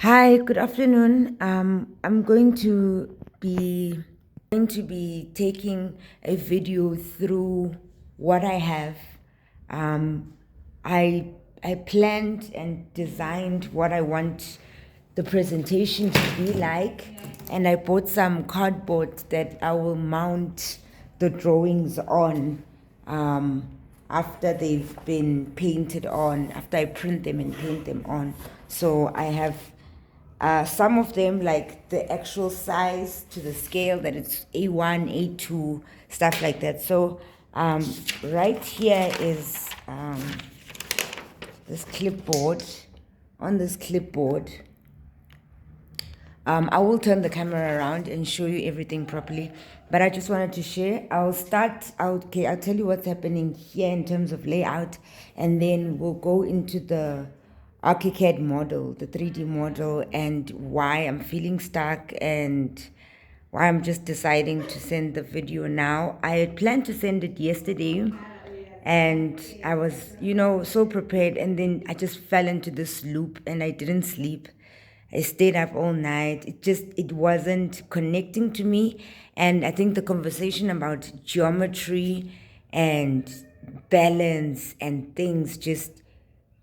Hi, good afternoon. I'm going to be taking a video through what I have. Um, I I planned and designed what I want the presentation to be like, and I bought some cardboard that I will mount the drawings on after they've been painted on, after I print them and paint them on. So I have some of them like the actual size to the scale that it's A1, A2, stuff like that. So right here is this clipboard. On this clipboard, I will turn the camera around and show you everything properly. But I just wanted to share. I'll start out. Okay, I'll tell you what's happening here in terms of layout, and then we'll go into the ArchiCAD model, the 3D model, and why I'm feeling stuck and why I'm just deciding to send the video now. I had planned to send it yesterday, and I was, so prepared, and then I just fell into this loop and I didn't sleep. I stayed up all night. It wasn't connecting to me. And I think the conversation about geometry and balance and things just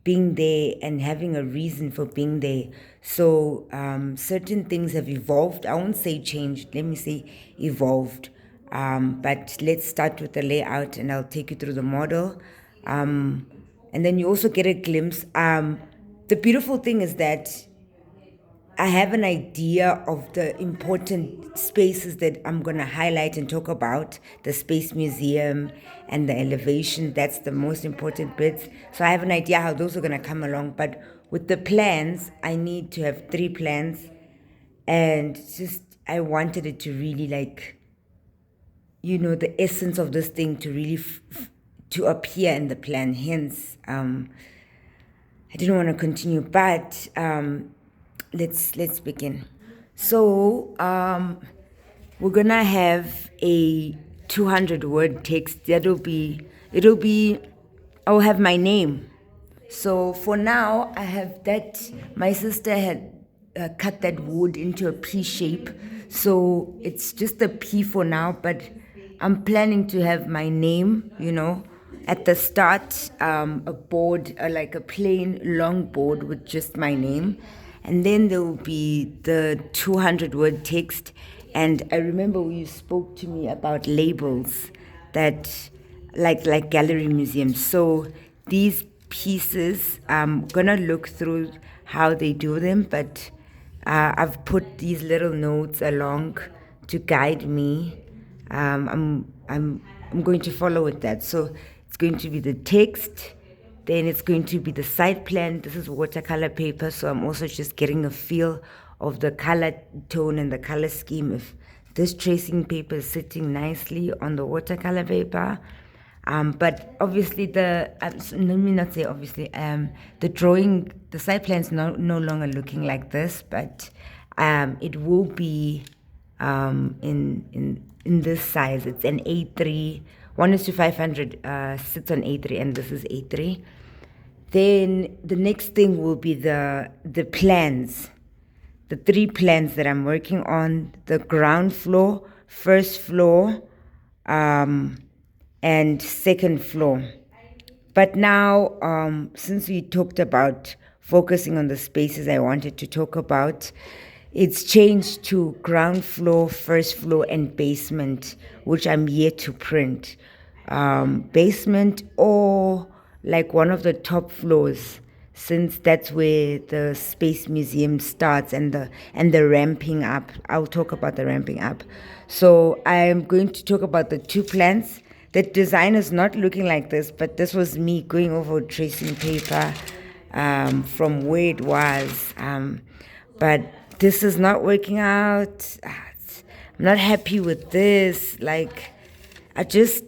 being there and having a reason for being there. So certain things have evolved. I won't say changed, let me say evolved. But let's start with the layout and I'll take you through the model. And then you also get a glimpse. The beautiful thing is that I have an idea of the important spaces that I'm going to highlight and talk about, the Space Museum and the elevation. That's the most important bits. So I have an idea how those are going to come along. But with the plans, I need to have 3 plans. And just, I wanted it to really the essence of this thing to really to appear in the plan. Hence, I didn't want to continue, but let's begin. So we're gonna have a 200 word text. I'll have my name. So for now, I have that. My sister had cut that wood into a P shape, so it's just a P for now. But I'm planning to have my name. At the start, a board, like a plain long board with just my name. And then there will be the 200 word text. And I remember you spoke to me about labels that, like gallery museums. So these pieces, I'm gonna look through how they do them, but I've put these little notes along to guide me. I'm going to follow with that. So it's going to be the text, then it's going to be the side plan. This is watercolor paper, so I'm also just getting a feel of the color tone and the color scheme. If this tracing paper is sitting nicely on the watercolor paper. But obviously let me not say obviously, the drawing, the side plan is no longer looking like this, but it will be in this size. It's an A3, 1:500 sits on A3, and this is A3. Then the next thing will be the plans, the 3 plans that I'm working on: the ground floor, first floor, and second floor. But now, since we talked about focusing on the spaces I wanted to talk about, it's changed to ground floor, first floor, and basement, which I'm yet to print. Basement or like one of the top floors, since that's where the Space Museum starts and the ramping up. I'll talk about the ramping up. So I'm going to talk about the 2 plans. The design is not looking like this, but this was me going over tracing paper from where it was. But this is not working out. I'm not happy with this. I just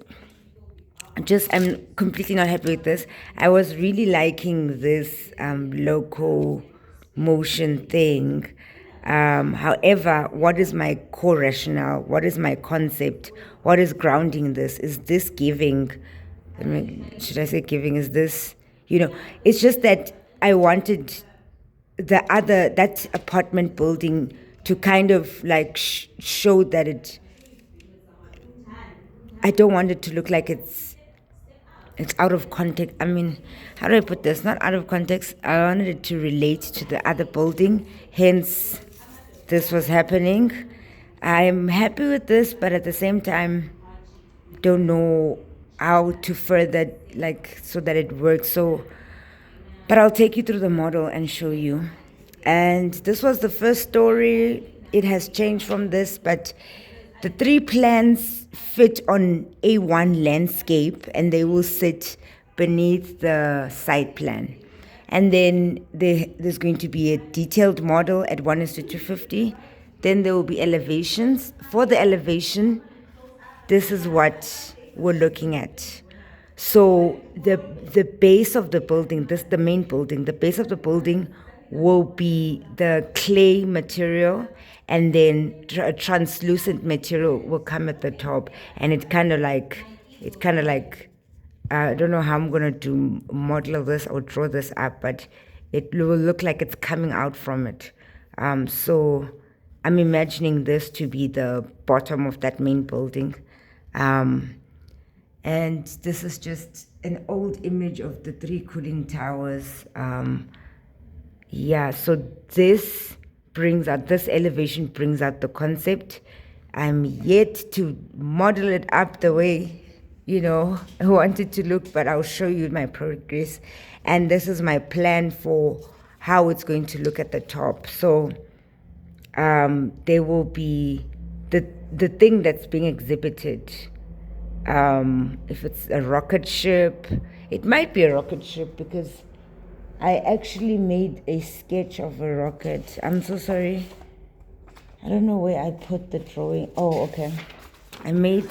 I'm completely not happy with this. I was really liking this loco motion thing. However, what is my core rationale? What is my concept? What is grounding this? Is this giving? Should I say giving? Is this, it's just that I wanted that apartment building to kind of like show that I don't want it to look like it's out of context. I mean, how do I put this? Not out of context. I wanted it to relate to the other building. Hence, this was happening. I'm happy with this, but at the same time, don't know how to further like so that it works. So, but I'll take you through the model and show you. And this was the first story. It has changed from this, but the three plans fit on A1 landscape and they will sit beneath the site plan. And then there's going to be a detailed model at 1:250. Then there will be elevations. For the elevation, this is what we're looking at. So the base of the building, this the main building, the base of the building will be the clay material, and then a translucent material will come at the top, and it kind of like I don't know how I'm gonna do model this or draw this up, but it will look like it's coming out from it. So I'm imagining this to be the bottom of that main building. And this is just an old image of the three cooling towers. So this elevation brings out the concept. I'm yet to model it up the way, I want it to look, but I'll show you my progress. And this is my plan for how it's going to look at the top. So there will be the thing that's being exhibited. If it's a rocket ship, it might be a rocket ship because I actually made a sketch of a rocket. I'm so sorry. I don't know where I put the drawing. Oh, okay. I made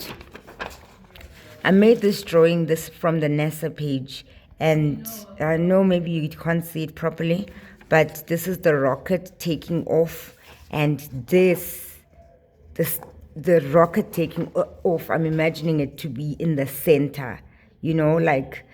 this drawing from the NASA page, and I know maybe you can't see it properly, but this is the rocket taking off, and the rocket taking off, I'm imagining it to be in the center, like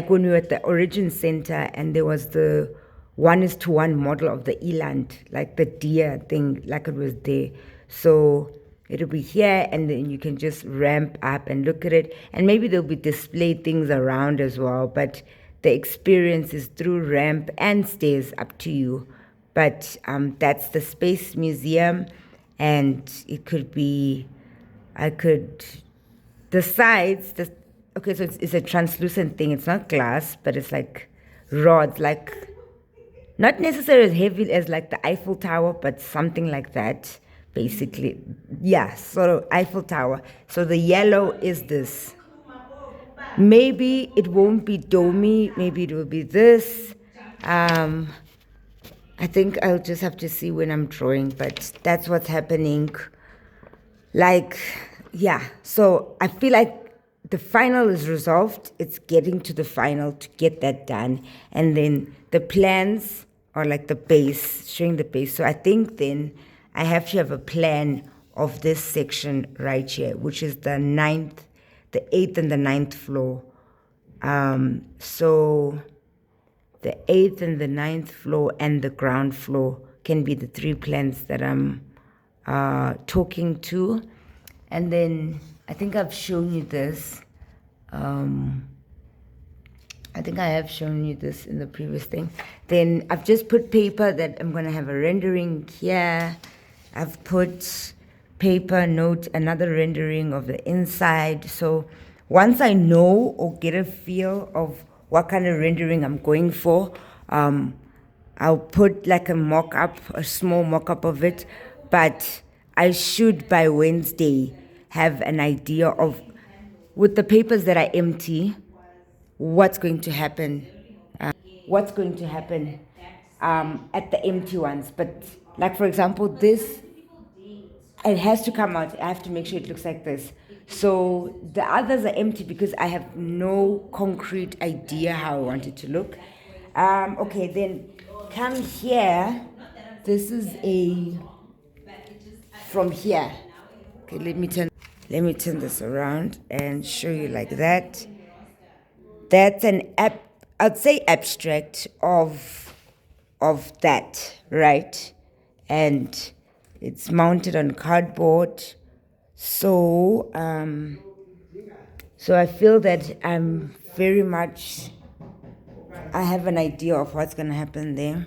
when we were at the Origin Center and there was the 1:1 model of the Eland, like the deer thing, like it was there. So it'll be here, and then you can just ramp up and look at it, and maybe there'll be display things around as well, but the experience is through ramp and stairs, up to you. But that's the Space Museum, and it could be, the sides, okay, so it's a translucent thing. It's not glass, but it's like rods, like not necessarily as heavy as like the Eiffel Tower, but something like that, basically. Yeah, sort of Eiffel Tower. So the yellow is this. Maybe it won't be domey, maybe it will be this. I think I'll just have to see when I'm drawing, but that's what's happening. So I feel like the final is resolved. It's getting to the final to get that done. And then the plans are like the base, showing the base. So I think then I have to have a plan of this section right here, which is the 8th and the 9th floor. So the 8th and the 9th floor and the ground floor can be the three plans that I'm talking to. And then I think I've shown you this. I think I have shown you this in the previous thing. Then I've just put paper that I'm going to have a rendering here. I've put paper note, another rendering of the inside. So once I know or get a feel of what kind of rendering I'm going for, I'll put like a small mock-up of it. But I should by Wednesday have an idea of, with the papers that are empty, what's going to happen at the empty ones. But like, for example, this, it has to come out. I have to make sure it looks like this. So the others are empty because I have no concrete idea how I want it to look. Okay, then come here. This is from here. Okay, let me turn this around and show you like that. That's I'd say abstract of of that, right? And it's mounted on cardboard. So so I feel that I have an idea of what's gonna happen there.